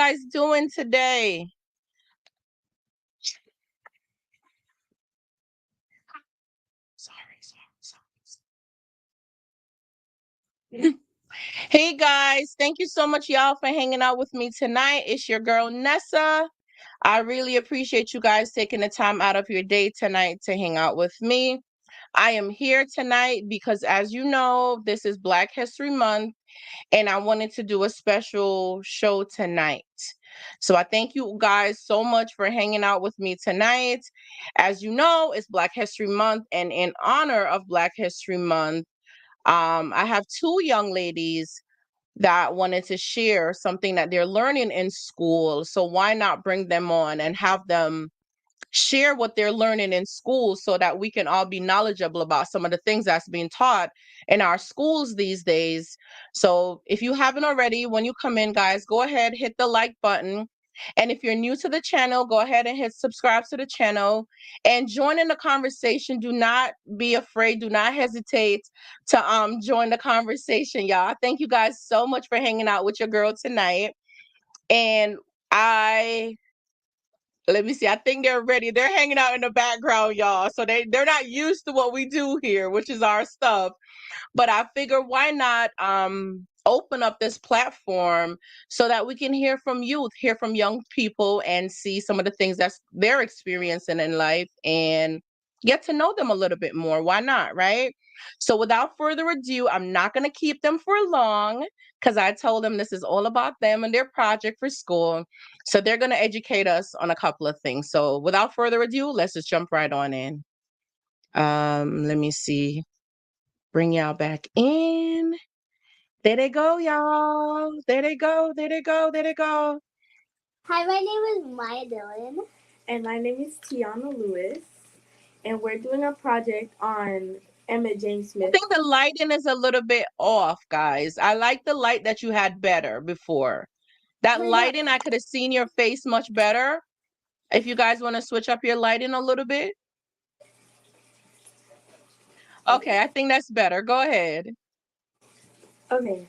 guys doing today? Sorry. Hey guys, thank you so much, y'all, for hanging out with me tonight. It's your girl Nessa. I really appreciate you guys taking the time out of your day tonight to hang out with me. I am here tonight because, as you know, this is Black History Month, and I wanted to do a special show tonight. So I thank you guys so much for hanging out with me tonight. As you know, it's Black History Month, and in honor of Black History Month, I have two young ladies that wanted to share something that they're learning in school. So why not bring them on and have them share what they're learning in school so that we can all be knowledgeable about some of the things that's being taught in our schools these days. So if you haven't already, when you come in, guys, go ahead, hit the like button. And if you're new to the channel, go ahead and hit subscribe to the channel and join in the conversation. Do not be afraid. Do not hesitate to join the conversation, y'all. Thank you guys so much for hanging out with your girl tonight. And let me see. I think they're ready. They're hanging out in the background, y'all. So they're not used to what we do here, which is our stuff. But I figure why not open up this platform so that we can hear from youth, hear from young people, and see some of the things that they're experiencing in life and get to know them a little bit more. Why not, right? So without further ado, I'm not going to keep them for long because I told them this is all about them and their project for school. So they're going to educate us on a couple of things. So without further ado, let's just jump right on in. Let me see. Bring y'all back in. There they go, y'all. There they go. There they go. There they go. Hi, my name is Maya Dillon. And my name is Tiana Lewis. And we're doing a project on Emitt James Smith. I think the lighting is a little bit off, guys. I like the light that you had better before. That lighting, I could have seen your face much better. If you guys want to switch up your lighting a little bit. Okay, I think that's better. Go ahead. Okay.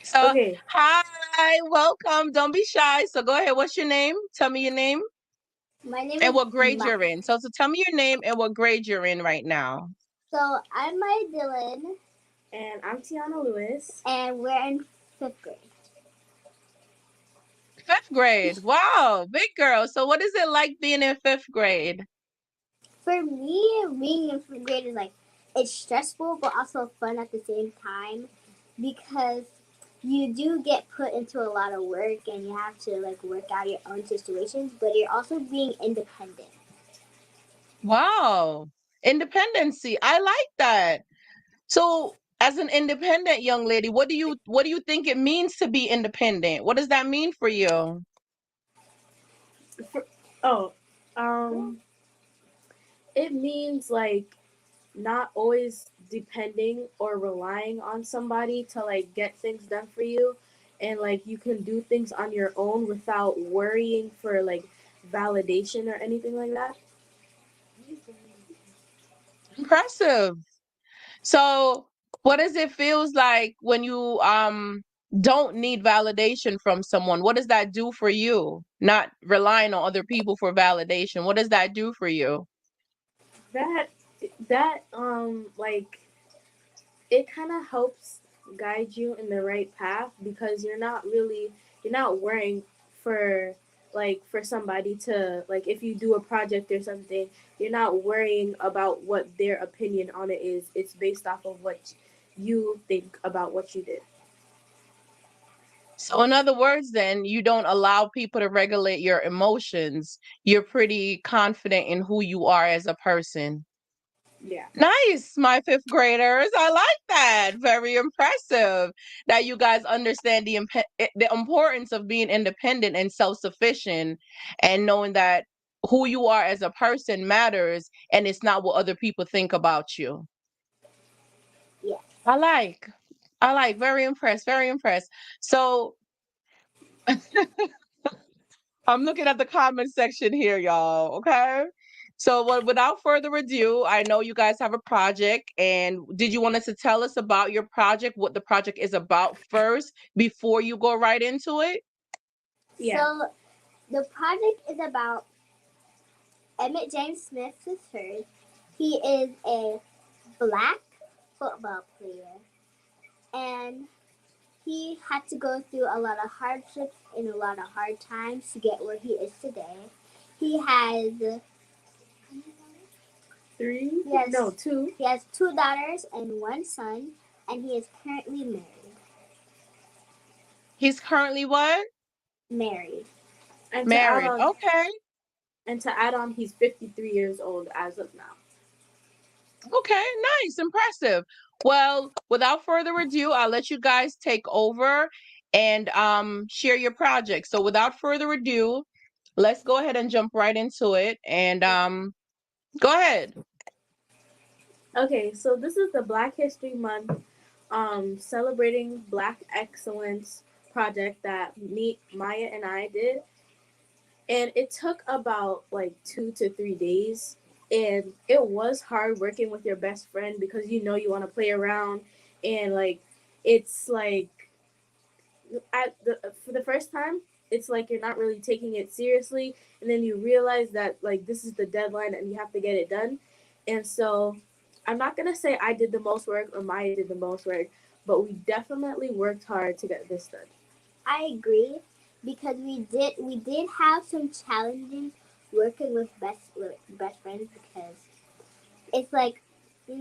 So, Okay. hi, welcome. Don't be shy. So go ahead. What's your name? Tell me your name. My name and is what grade you're in. So tell me your name and what grade you're in right now. So I'm Maya Dillon. And I'm Tiana Lewis. And we're in 5th grade. 5th grade. Wow, big girl. So what is it like being in 5th grade? For me, being in 5th grade is like, it's stressful but also fun at the same time because you do get put into a lot of work and you have to like work out your own situations, but you're also being independent. Wow. Independency. I like that. So as an independent young lady, what do you think it means to be independent? What does that mean for you? It means like not always depending or relying on somebody to like get things done for you, and like you can do things on your own without worrying for like validation or anything like that. Impressive. So what does it feels like when you don't need validation from someone? What does that do for you? Not relying on other people for validation. What does that do for you? That like it kind of helps guide you in the right path because you're not worrying for for somebody to like if you do a project or something, you're not worrying about what their opinion on it is. It's based off of what you think about what you did. So in other words, then you don't allow people to regulate your emotions. You're pretty confident in who you are as a person. Yeah. Nice, my 5th graders. I like that. Very impressive that you guys understand the importance of being independent and self-sufficient and knowing that who you are as a person matters and it's not what other people think about you. Yeah. I like, very impressed, very impressed. So I'm looking at the comment section here, y'all, okay? So, without further ado, I know you guys have a project, and did you want us to tell us about your project, what the project is about first, before you go right into it? Yeah. So the project is about Emitt James Smith III. He is a black football player, and he had to go through a lot of hardships and a lot of hard times to get where he is today. He has Three? Yes. No, two. He has 2 daughters and 1 son, and he is currently married. He's currently what? Married. And to add Married. on, Okay. he's 53 years old as of now. Okay, nice, impressive. Well, without further ado, I'll let you guys take over and share your project. So without further ado, let's go ahead and jump right into it. And go ahead. Okay, so this is the Black History Month celebrating Black excellence project that Maya and I did. And it took about like 2 to 3 days. And it was hard working with your best friend because you want to play around, and like it's like for the first time, it's like you're not really taking it seriously, and then you realize that like this is the deadline and you have to get it done. And so I'm not gonna say I did the most work or Maya did the most work, but we definitely worked hard to get this done. I agree because we did have some challenges working with best friends because it's like we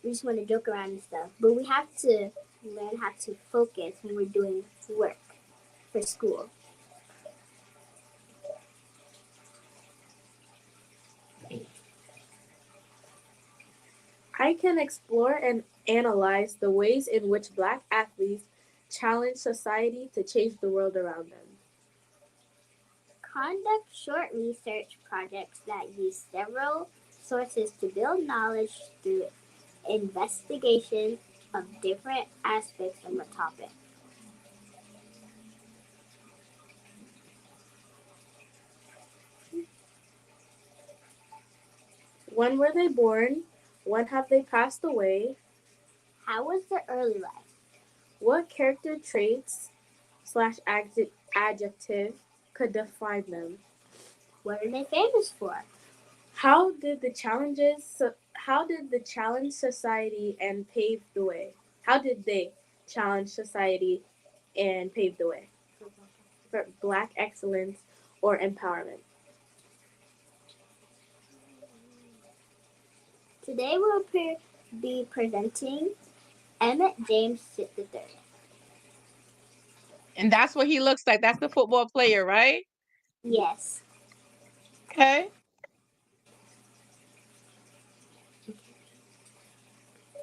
just want to joke around and stuff, but we have to learn how to focus when we're doing work for school. I can explore and analyze the ways in which Black athletes challenge society to change the world around them. Conduct short research projects that use several sources to build knowledge through investigation of different aspects of a topic. When were they born? When have they passed away? How was their early life? What character traits slash adjective could define them? What are they famous for? How did the challenge society and pave the way? How did they challenge society and pave the way for Black excellence or empowerment? Today we'll be presenting Emitt James Smith III. And that's what he looks like. That's the football player, right? Yes. Okay.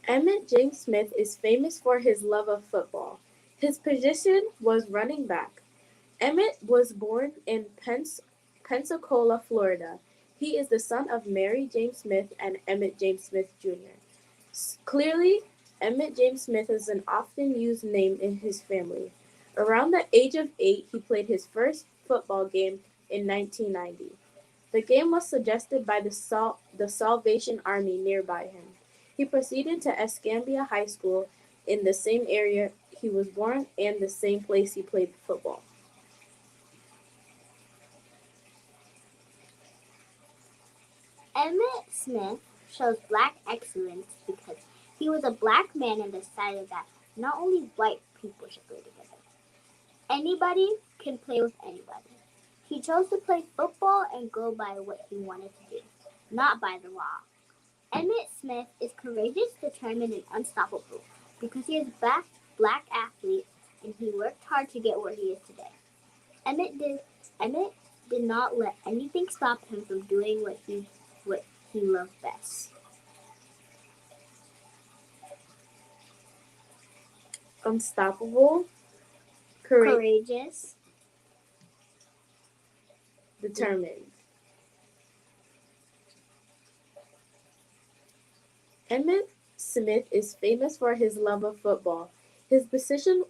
Emitt James Smith is famous for his love of football. His position was running back. Emitt was born in Pensacola, Florida. He is the son of Mary James Smith and Emitt James Smith Jr. Clearly, Emitt James Smith is an often used name in his family. Around the age of 8, he played his first football game in 1990. The game was suggested by the Salvation Army nearby him. He proceeded to Escambia High School in the same area he was born and the same place he played football. Emitt Smith shows Black excellence because he was a Black man and decided that not only white people should play together. Anybody can play with anybody. He chose to play football and go by what he wanted to do, not by the law. Emitt Smith is courageous, determined, and unstoppable because he is a Black athlete and he worked hard to get where he is today. Emitt did not let anything stop him from doing what he loved best. Unstoppable, Courageous, determined. Emitt Smith is famous for his love of football. His position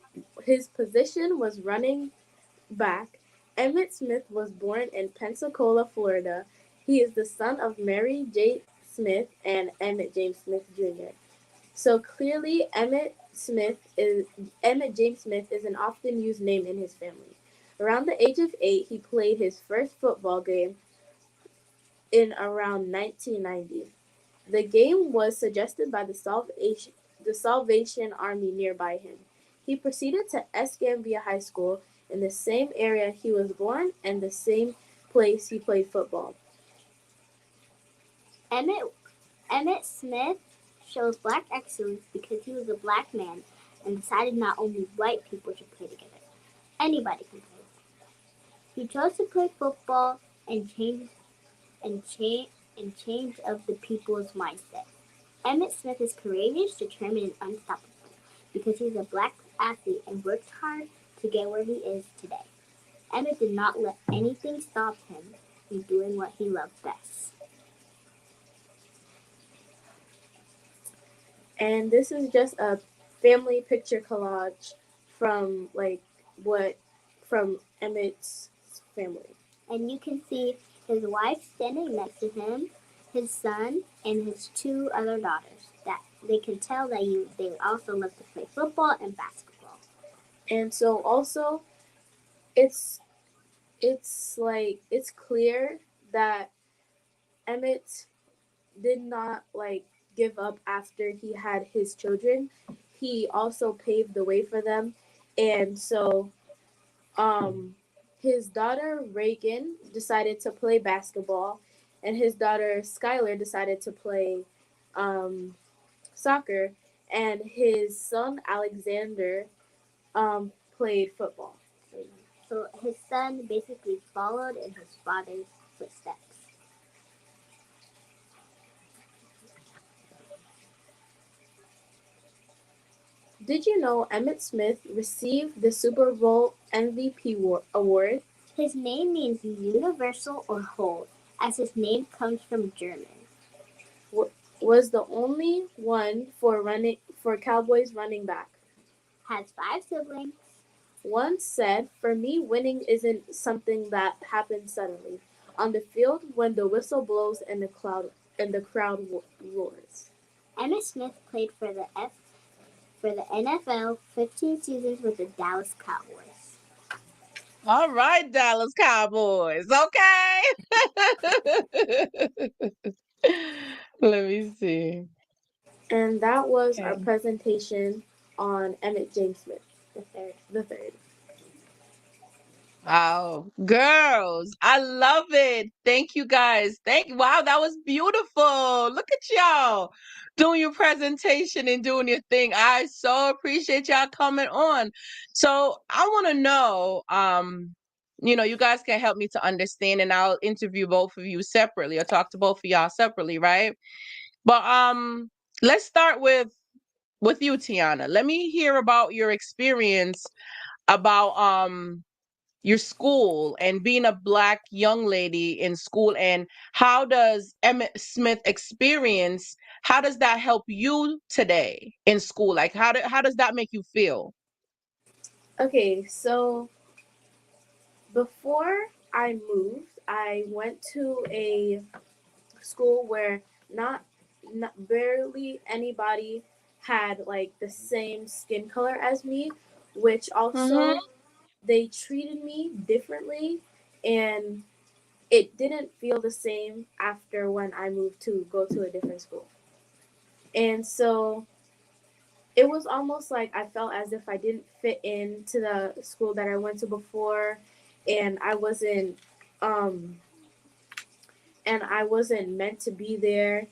was running back. Emitt Smith was born in Pensacola, Florida. He is the son of Mary J. Smith and Emmett James Smith Jr. So clearly, Emmett James Smith is an often used name in his family. Around the age of 8, he played his first football game in around 1990. The game was suggested by the Salvation Army nearby him. He proceeded to Escambia High School in the same area he was born and the same place he played football. Emmett Emmett Smith shows black excellence because he was a black man and decided not only white people should play together. Anybody can play. He chose to play football and change of the people's mindset. Emmett Smith is courageous, determined, and unstoppable because he's a black athlete and works hard to get where he is today. Emmett did not let anything stop him from doing what he loved best. And this is just a family picture collage from what from Emmett's family. And you can see his wife standing next to him, his son, and his two other daughters. That they can tell that they also love to play football and basketball. And so also it's it's clear that Emmett did not give up after he had his children. He also paved the way for them. And so um his daughter Reagan decided to play basketball and his daughter Skylar decided to play um soccer, and his son Alexander played football. So his son basically followed in his father's footsteps. Did you know Emmitt Smith received the Super Bowl MVP award? His name means universal or whole, as his name comes from German. Was the only one for Cowboys running back. Has 5 siblings. Once said, "For me, winning isn't something that happens suddenly on the field when the whistle blows and the crowd roars." Emmitt Smith played for the NFL 15 seasons with the Dallas Cowboys. All right, Dallas Cowboys. Okay. Let me see. And that was our Okay. presentation on Emmett James Smith The third. the third. Wow. Girls, I love it. Thank you guys. Wow, that was beautiful. Look at y'all doing your presentation and doing your thing. I so appreciate y'all coming on. So I want to know, you guys can help me to understand and I'll interview both of you separately or talk to both of y'all separately, right? But let's start with you, Tiana. Let me hear about your experience about your school and being a black young lady in school, and how does Emmett Smith experience, how does that help you today in school? Like how does that make you feel? Okay, so before I moved, I went to a school where not barely anybody had the same skin color as me, which also Mm-hmm. they treated me differently, and it didn't feel the same after when I moved to go to a different school. And so it was almost like I felt as if I didn't fit into the school that I went to before, and um I wasn't meant to be there.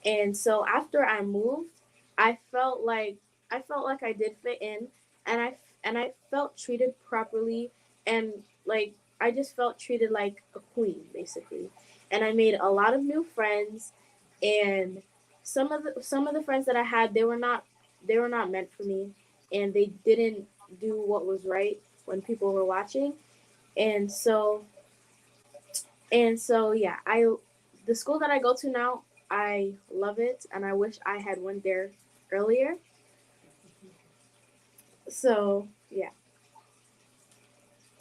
And so after I moved, I felt like I did fit in, and I felt treated properly, and I just felt treated like a queen basically. And I made a lot of new friends, and some of the friends that I had, they were not meant for me, and they didn't do what was right when people were watching. And so yeah, I the school that I go to now, I love it, and I wish I had went there earlier. So yeah.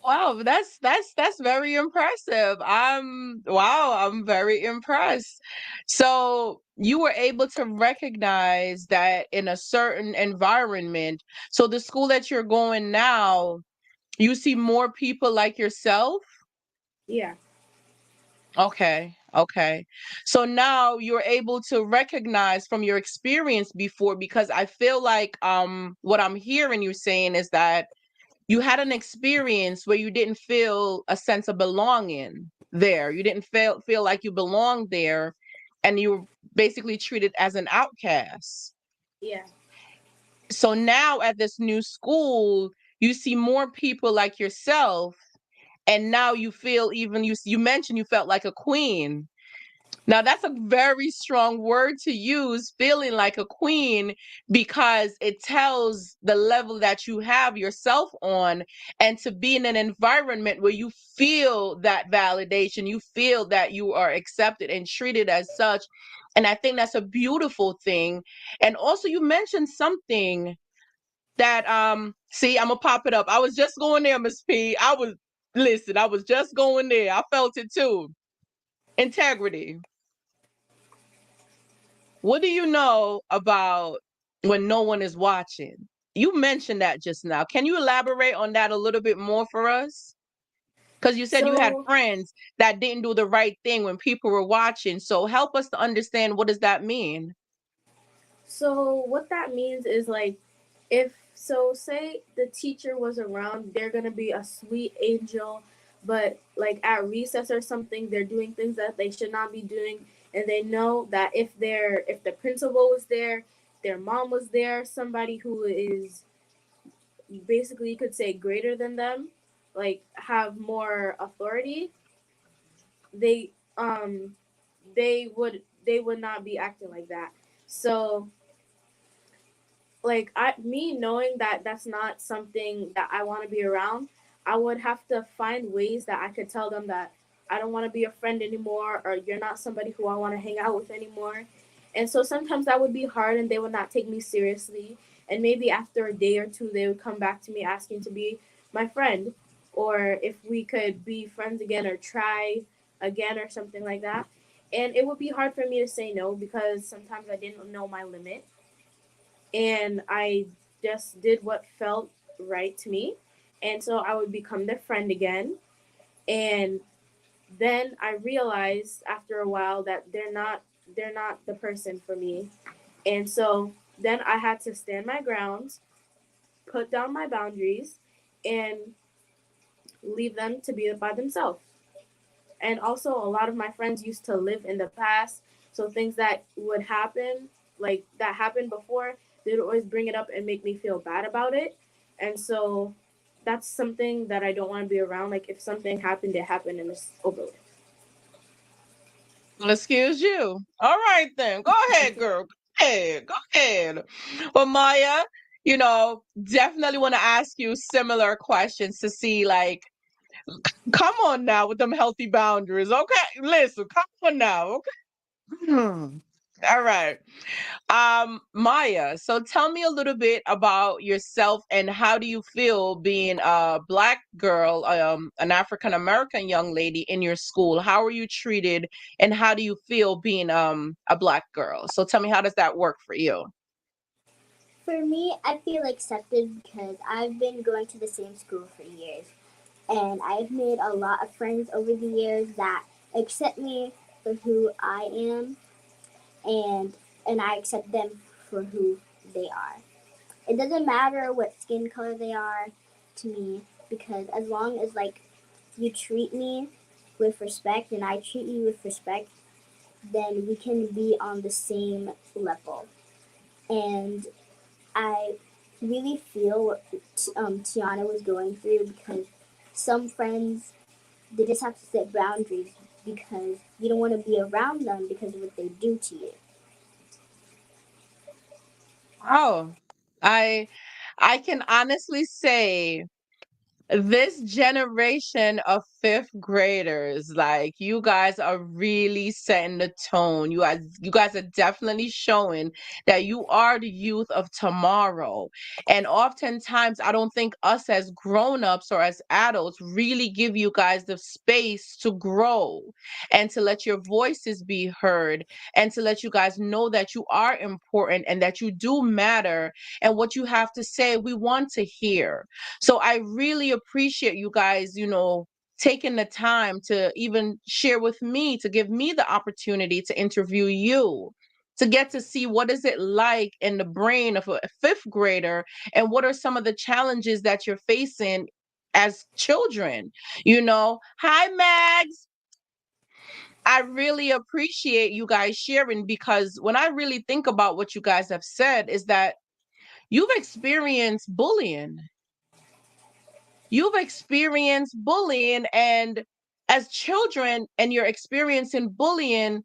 Wow, that's very impressive. I'm very impressed. So you were able to recognize that in a certain environment. So the school that you're going now, you see more people like yourself? Yeah. Okay, okay. So now you're able to recognize from your experience before, because I feel like what I'm hearing you saying is that you had an experience where you didn't feel a sense of belonging there. You didn't feel like you belonged there, and you were basically treated as an outcast. Yeah. So now at this new school, you see more people like yourself, and now you feel, even you mentioned you felt like a queen. Now that's a very strong word to use, feeling like a queen, because it tells the level that you have yourself on, and to be in an environment where you feel that validation, you feel that you are accepted and treated as such. And I think that's a beautiful thing. And also you mentioned something that see, I'm gonna pop it up. I was just going there, Miss P. I was just going there. I felt it too. Integrity. What do you know about when no one is watching? You mentioned that just now. Can you elaborate on that a little bit more for us? Because you said you had So friends that didn't do the right thing when people were watching. So help us to understand, what does that mean? So what that means is like, if so say the teacher was around, they're gonna be a sweet angel, but like at recess or something, they're doing things that they should not be doing, and they know that if the principal was there, their mom was there, somebody who is basically, you could say, greater than them, like have more authority, they they would not be acting like that. So like me knowing that that's not something that I want to be around, I would have to find ways that I could tell them that I don't want to be a friend anymore, or you're not somebody who I want to hang out with anymore. And so sometimes that would be hard, and they would not take me seriously. And maybe after a day or two, they would come back to me asking to be my friend, or if we could be friends again or try again or something like that. And it would be hard for me to say no, because sometimes I didn't know my limit, and I just did what felt right to me. And so I would become their friend again. And then I realized after a while that they're not the person for me. And so then I had to stand my ground, put down my boundaries, and leave them to be by themselves. And also, a lot of my friends used to live in the past, so things that would happen, like that happened before, they would always bring it up and make me feel bad about it. And so that's something that I don't want to be around. Like, if something happened, it happened, and it's over with. Excuse you. All right then. Go ahead, girl. Go ahead. Go ahead. Well, Maya, definitely want to ask you similar questions to see, like, come on now with them healthy boundaries. Okay. Listen, come on now. Okay. All right. Maya, so tell me a little bit about yourself, and how do you feel being a Black girl, an African American young lady in your school? How are you treated, and how do you feel being a Black girl? So tell me, how does that work for you? For me, I feel accepted because I've been going to the same school for years. And I've made a lot of friends over the years that accept me for who I am, and I accept them for who they are. It doesn't matter what skin color they are to me, because as long as like you treat me with respect and I treat you with respect, then we can be on the same level. And I really feel what Tiana was going through, because some friends, they just have to set boundaries because you don't want to be around them because of what they do to you. Oh, I I can honestly say This generation of fifth graders, like you guys are really setting the tone. You guys are definitely showing that you are the youth of tomorrow. And oftentimes I don't think us as grown-ups or as adults really give you guys the space to grow and to let your voices be heard and to let you guys know that you are important and that you do matter, and what you have to say we want to hear. So I really appreciate you guys, taking the time to even share with me, to give me the opportunity to interview you, to get to see what is it like in the brain of a fifth grader and what are some of the challenges that you're facing as children. Hi, Mags. I really appreciate you guys sharing, because when I really think about what you guys have said, is that you've experienced bullying. You've experienced bullying, and as children, and you're experiencing bullying,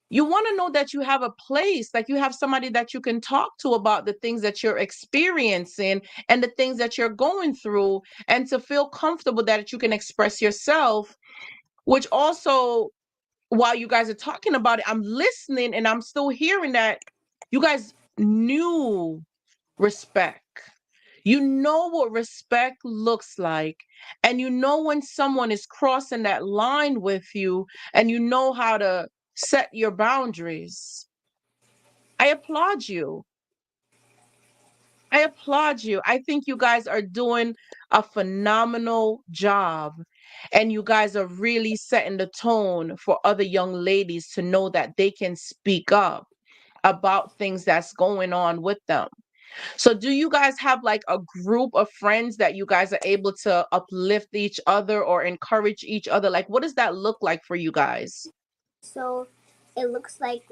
you want to know that you have a place, like you have somebody that you can talk to about the things that you're experiencing and the things that you're going through, and to feel comfortable that you can express yourself. Which also, while you guys are talking about it, I'm listening and I'm still hearing that you guys knew respect. You know what respect looks like. And you know when someone is crossing that line with you, and you know how to set your boundaries. I applaud you. I applaud you. I think you guys are doing a phenomenal job. And you guys are really setting the tone for other young ladies to know that they can speak up about things that's going on with them. So do you guys have like a group of friends that you guys are able to uplift each other or encourage each other? Like, what does that look like for you guys? So it looks like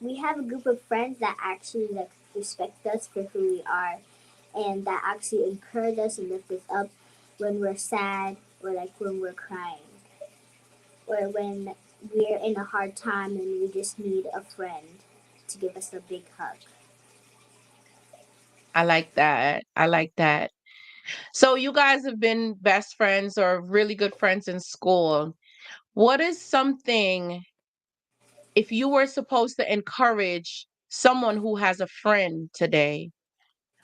we have a group of friends that actually like respect us for who we are, and that actually encourage us and lift us up when we're sad, or like when we're crying, or when we're in a hard time and we just need a friend to give us a big hug. I like that. I like that. So you guys have been best friends or really good friends in school. What is something, if you were supposed to encourage someone who has a friend today,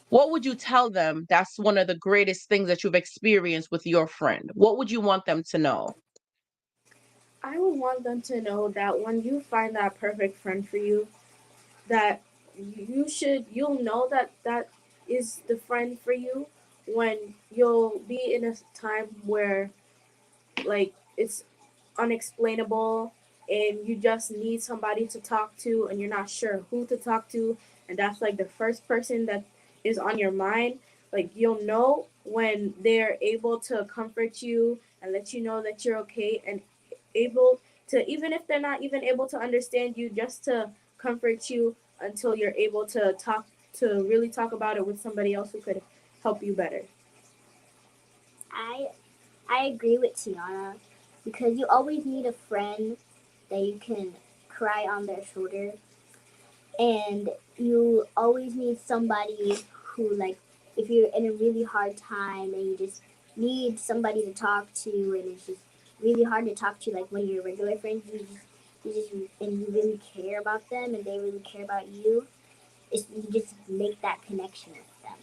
what would you tell them that's one of the greatest things that you've experienced with your friend? What would you want them to know? I would want them to know that when you find that perfect friend for you, that you'll know that that is the friend for you when you'll be in a time where like it's unexplainable and you just need somebody to talk to and you're not sure who to talk to, and that's like the first person that is on your mind. Like you'll know when they're able to comfort you and let you know that you're okay, and able to, even if they're not even able to understand you, just to comfort you until you're able to talk, to really talk about it with somebody else who could help you better. I I agree with Tiana, because you always need a friend that you can cry on their shoulder, and you always need somebody who, like, if you're in a really hard time and you just need somebody to talk to, and it's just really hard to talk to, like when you're regular friends, you just and you really care about them and they really care about you. You just make that connection with them.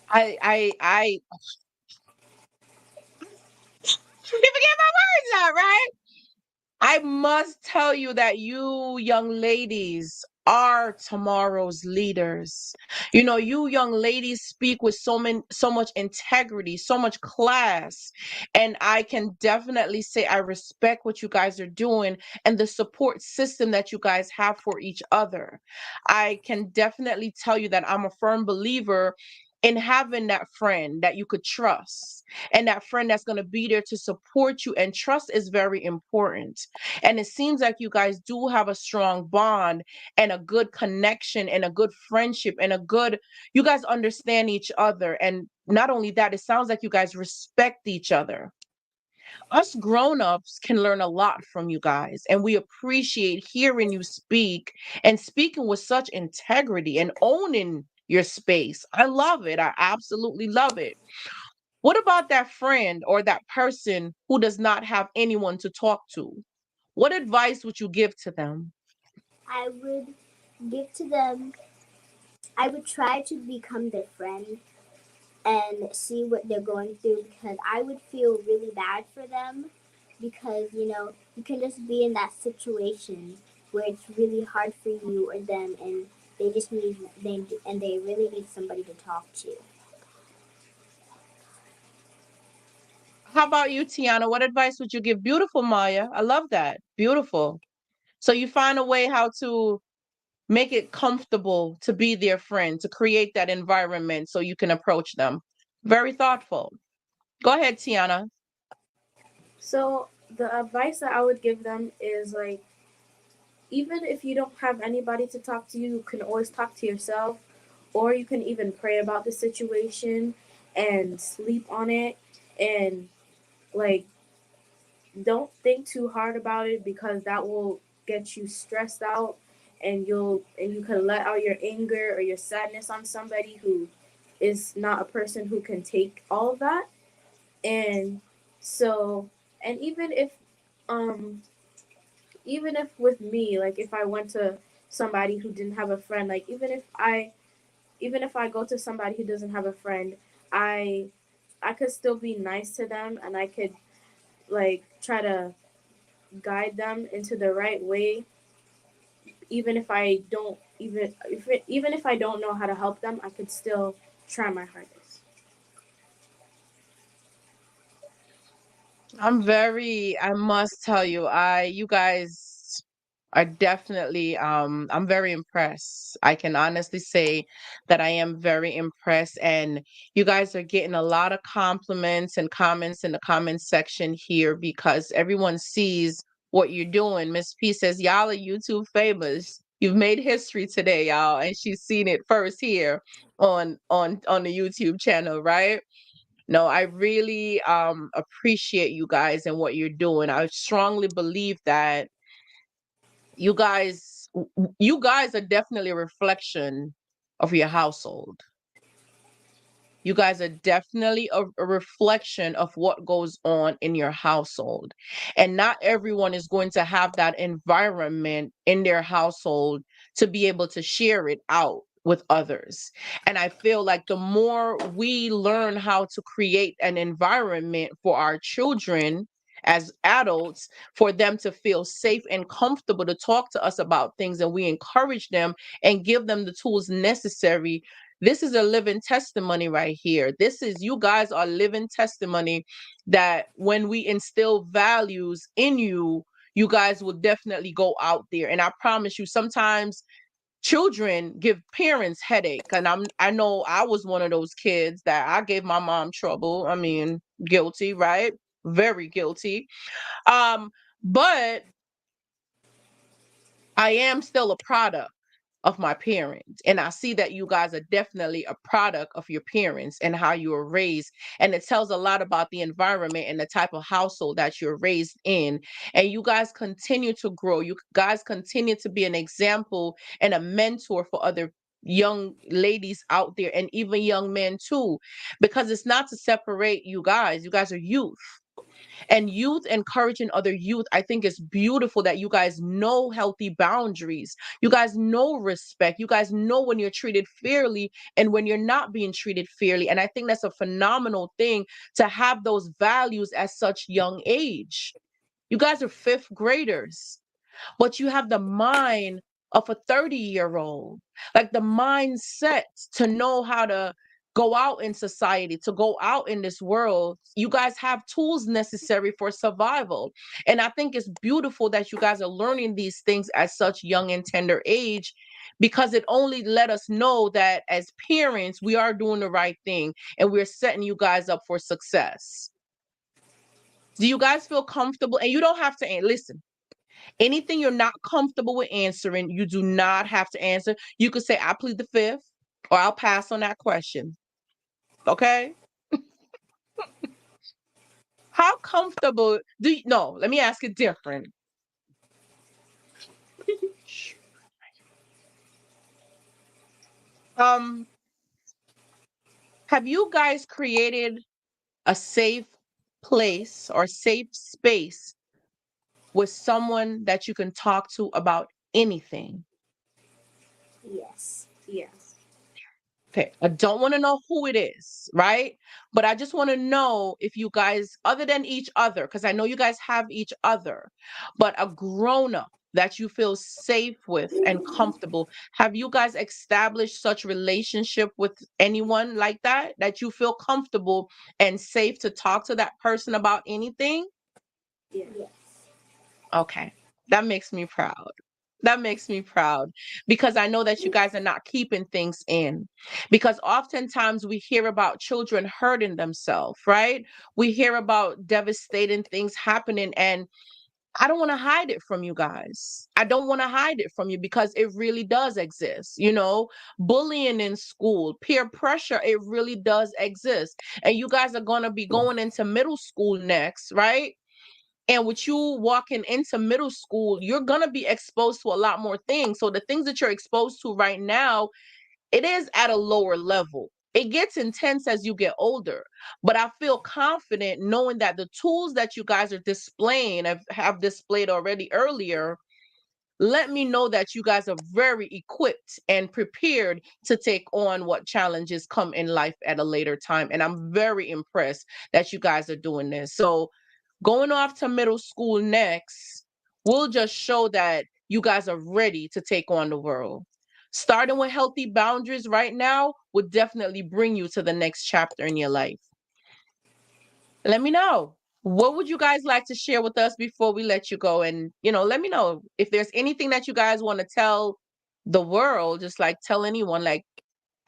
I you forget my words now, right? I must tell you that you young ladies are tomorrow's leaders. You young ladies speak with so much integrity, so much class. And I can definitely say I respect what you guys are doing and the support system that you guys have for each other. I can definitely tell you that I'm a firm believer in having that friend that you could trust, and that friend that's going to be there to support you. And trust is very important. And it seems like you guys do have a strong bond and a good connection and a good friendship and you guys understand each other. And not only that, it sounds like you guys respect each other. Us grown-ups can learn a lot from you guys, and we appreciate hearing you speak and speaking with such integrity and owning your space. I love it. I absolutely love it. What about that friend or that person who does not have anyone to talk to? What advice would you give to them? I would give to them, I would try to become their friend and see what they're going through, because I would feel really bad for them, because you can just be in that situation where it's really hard for you or them, and they just need they really need somebody to talk to. How about you, Tiana? What advice would you give? Beautiful, Maya. I love that. Beautiful. So you find a way how to make it comfortable to be their friend, to create that environment so you can approach them. Very thoughtful. Go ahead, Tiana. So the advice that I would give them is like, even if you don't have anybody to talk to, you can always talk to yourself, or you can even pray about the situation and sleep on it, and like, don't think too hard about it, because that will get you stressed out, and you can let out your anger or your sadness on somebody who is not a person who can take all of that. And so, and um even if with me, like if I went to somebody who didn't have a friend, like even if I go to somebody who doesn't have a friend, I I could still be nice to them, and I could like try to guide them into the right way, even if I don't know how to help them, I could still try my hardest. I must tell you, you guys are definitely, I'm very impressed. I can honestly say that I am very impressed, and you guys are getting a lot of compliments and comments in the comment section here because everyone sees what you're doing. Miss P says, y'all are YouTube famous. You've made history today, y'all, and she's seen it first here on the YouTube channel, right? No, I really appreciate you guys and what you're doing. I strongly believe that you guys you guys are definitely a reflection of your household. You guys are definitely a reflection of what goes on in your household. And not everyone is going to have that environment in their household to be able to share it out with others. And I feel like the more we learn how to create an environment for our children as adults, for them to feel safe and comfortable to talk to us about things, and we encourage them and give them the tools necessary. This is a living testimony right here. This is, you guys are living testimony that when we instill values in you, you guys will definitely go out there. And I promise you, sometimes children give parents headache. And I know I was one of those kids that I gave my mom trouble. I mean, guilty, right? Very guilty. Um, but I am still a product of my parents. And I see that you guys are definitely a product of your parents and how you were raised. And it tells a lot about the environment and the type of household that you're raised in. And you guys continue to grow. You guys continue to be an example and a mentor for other young ladies out there, and even young men too, because it's not to separate you guys. You guys are youth, and youth encouraging other youth. I think it's beautiful that you guys know healthy boundaries. You guys know respect. You guys know when you're treated fairly and when you're not being treated fairly. And I think that's a phenomenal thing to have those values at such young age. You guys are fifth graders, but you have the mind of a 30-year-old, like the mindset to know how to go out in society, to go out in this world. You guys have tools necessary for survival. And I think it's beautiful that you guys are learning these things at such young and tender age, because it only let us know that as parents, we are doing the right thing and we're setting you guys up for success. Do you guys feel comfortable? And you don't have to listen. Anything you're not comfortable with answering, you do not have to answer. You could say, I plead the fifth, or I'll pass on that question. Okay? How comfortable do you, no, let me ask it different. Have you guys created a safe place or safe space with someone that you can talk to about anything? Yes. Yes. Okay, I don't want to know who it is, right? But I just want to know if you guys, other than each other, because I know you guys have each other, but a grown up that you feel safe with and comfortable, have you guys established such relationship with anyone like that, that you feel comfortable and safe to talk to that person about anything? Yes. Yes. Okay. That makes me proud. That makes me proud because I know that you guys are not keeping things in. Because oftentimes we hear about children hurting themselves, right? We hear about devastating things happening, and I don't want to hide it from you guys. I don't want to hide it from you because it really does exist. Bullying in school, peer pressure, it really does exist. And you guys are going to be going into middle school next, right? And with you walking into middle school, you're going to be exposed to a lot more things. So the things that you're exposed to right now, it is at a lower level. It gets intense as you get older. But I feel confident knowing that the tools that you guys are displaying, have displayed already earlier, let me know that you guys are very equipped and prepared to take on what challenges come in life at a later time. And I'm very impressed that you guys are doing this. So going off to middle school next will just show that you guys are ready to take on the world. Starting with healthy boundaries right now would definitely bring you to the next chapter in your life. Let me know. What would you guys like to share with us before we let you go? And, let me know if there's anything that you guys want to tell the world, just like tell anyone, like,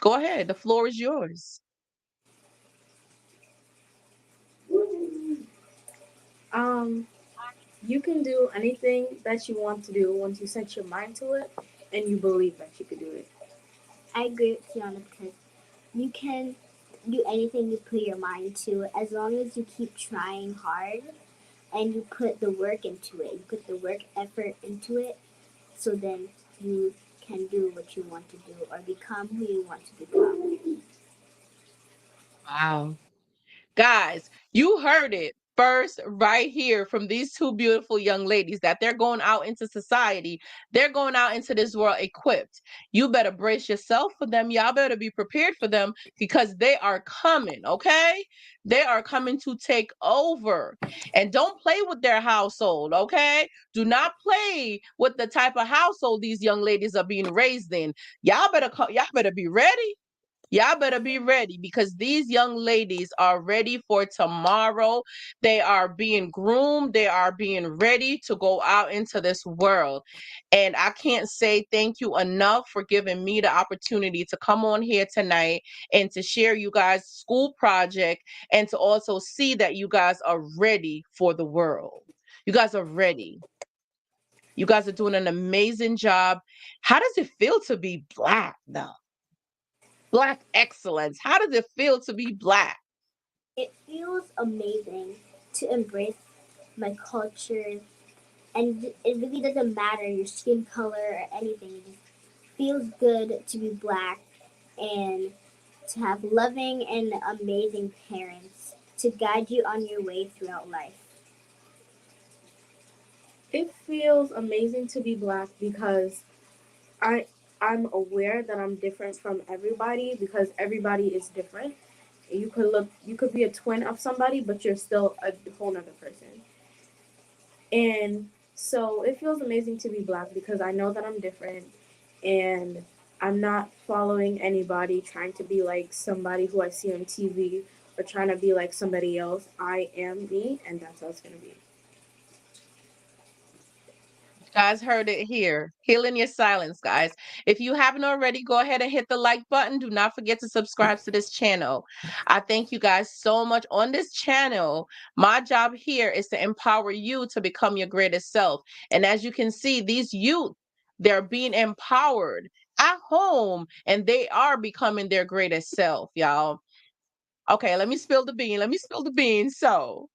go ahead. The floor is yours. Um, you can do anything that you want to do once you set your mind to it and you believe that you could do it. I agree with Tiana because you can do anything you put your mind to as long as you keep trying hard and you put the work into it. You put the work effort into it, so then you can do what you want to do or become who you want to become. Wow. Guys, you heard it first right here from these two beautiful young ladies that they're going out into society. They're going out into this world equipped. You better brace yourself for them. Y'all better be prepared for them because they are coming, okay? They are coming to take over. And don't play with their household, okay? Do not play with the type of household these young ladies are being raised in. Y'all better be ready. Y'all better be ready because these young ladies are ready for tomorrow. They are being groomed. They are being ready to go out into this world. And I can't say thank you enough for giving me the opportunity to come on here tonight and to share you guys' school project and to also see that you guys are ready for the world. You guys are ready. You guys are doing an amazing job. How does it feel to be Black, though? Black excellence. How does it feel to be Black? It feels amazing to embrace my culture, and it really doesn't matter your skin color or anything. It just feels good to be Black and to have loving and amazing parents to guide you on your way throughout life. It feels amazing to be Black because I I'm aware that I'm different from everybody because everybody is different. You could be a twin of somebody, but you're still a whole nother person. And so it feels amazing to be Black because I know that I'm different and I'm not following anybody trying to be like somebody who I see on TV or trying to be like somebody else. I am me, and that's how it's gonna be. Guys heard it here. Healing your silence, guys. If you haven't already, go ahead and hit the like button. Do not forget to subscribe to this channel. I thank you guys so much on this channel. My job here is to empower you to become your greatest self. And as you can see, these youth, they're being empowered at home and they are becoming their greatest self, y'all. Okay, let me spill the bean. Let me spill the bean. So,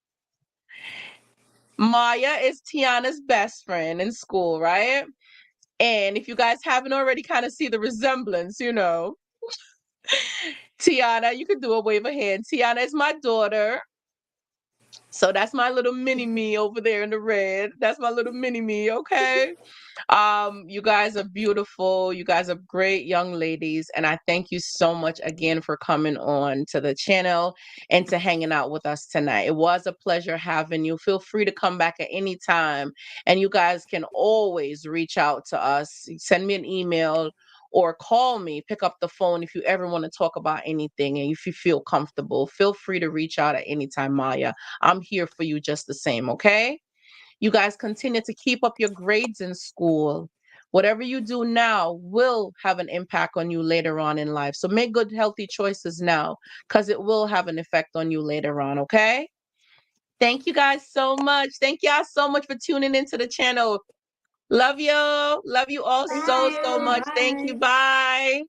Maya is Tiana's best friend in school, right? And if you guys haven't already kind of see the resemblance, Tiana, you can do a wave of hand. Tiana is my daughter. So that's my little mini me over there in the red. That's my little mini me, okay? You guys are beautiful. You guys are great young ladies. And I thank you so much again for coming on to the channel and to hanging out with us tonight. It was a pleasure having you. Feel free to come back at any time. And you guys can always reach out to us. Send me an email or call me, pick up the phone if you ever want to talk about anything and if you feel comfortable. Feel free to reach out at any time, Maya. I'm here for you just the same, okay? You guys continue to keep up your grades in school. Whatever you do now will have an impact on you later on in life. So make good, healthy choices now because it will have an effect on you later on, okay? Thank you guys so much. Thank y'all so much for tuning into the channel. Love you. Love you all Thank so, so you. Bye. much. Thank you. Bye. Bye.